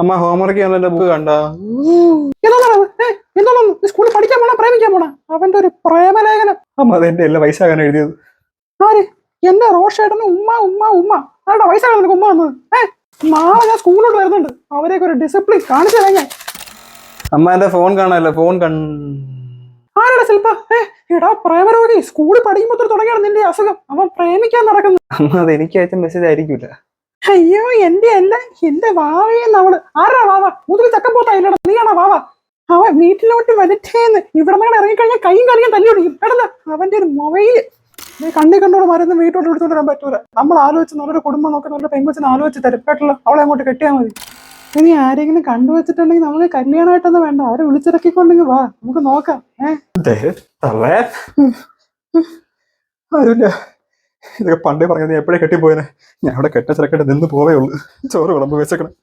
അമ്മ ഹോംവർക്ക് ചെയ്യാൻ ബുക്ക് കണ്ട എന്താണ് സ്കൂളിൽ പഠിക്കാൻ പോണ പ്രേമിക്കാൻ പോണ അവന്റെ ഒരു പ്രേമലേഖനം. അമ്മ അത് എന്റെ എല്ലാ വയസ്സാകാൻ എഴുതിയത്. ആര്? എന്റെ റോഷേട്ടന് ഉമ്മ ഉമ്മ ഉമ്മ. ആരുടെ വയസ്സാകാൻ നിനക്ക് ഉമ്മ വന്നത്? നാളെ ഞാൻ സ്കൂളിലോട്ട് വരുന്നുണ്ട്, അവരെയൊക്കെ ഒരു ഡിസിപ്ലിൻ കാണിച്ചു തരാം ഞാൻ. അമ്മ എന്റെ ഫോൺ കാണാനല്ലോ, ഫോൺ ആരുടെ ശില്പ? എടാ പ്രേമരോഗി, സ്കൂളിൽ പഠിക്കുമ്പോ തുടങ്ങിയാണ് നിന്റെ അസുഖം. അവൻ പ്രേമിക്കാൻ നടക്കുന്നു. അമ്മ അത് എനിക്ക് അയച്ച മെസ്സേജ് ആയിരിക്കൂല. അയ്യോ എന്റെ അല്ല, എന്റെ വാവയെന്ന് അവള്. ആരാ വാവ? മുതുകിൽ ചക്കം പോത്തായില്ലടാ, നീയാണോ വാവ? അവൻ വീട്ടിലോട്ട് വരട്ടേന്ന്. ഇവിടെ നിന്ന് ഇറങ്ങിക്കഴിഞ്ഞാൽ കൈയും കാലിയും തല്ലി ഓടിക്കും. എടല്ല അവന്റെ ഒരു മൊബൈല് നീ കണ്ണി കണ്ടോട് മരുന്ന് വീട്ടോട്ട് എടുത്തോണ്ട് വരാൻ പറ്റൂല. നമ്മൾ ആലോചിച്ച് നല്ലൊരു കുടുംബം നോക്കി നല്ല പെൺകൊച്ചിനെ ആലോചിച്ച് തരപ്പെട്ടുള്ള അവളെ അങ്ങോട്ട് കെട്ടിയാൽ മതി. ഇനി ആരെങ്കിലും കണ്ടുവച്ചിട്ടുണ്ടെങ്കിൽ നമുക്ക് കല്യാണമായിട്ടൊന്നും വേണ്ട, ആരെ വിളിച്ചിറക്കിക്കൊണ്ടെങ്കിൽ വാ, നമുക്ക് നോക്കാം. ആരുമില്ല, ഇതൊക്കെ പണ്ടേ പറഞ്ഞത്, എപ്പോഴേ കെട്ടിപ്പോയനെ. ഞാൻ അവിടെ കെട്ട ചിറക്കട്ടെ നിന്ന് പോവേ ഉള്ളു. ചോറ് വിളമ്പ് വെച്ചേക്കണം.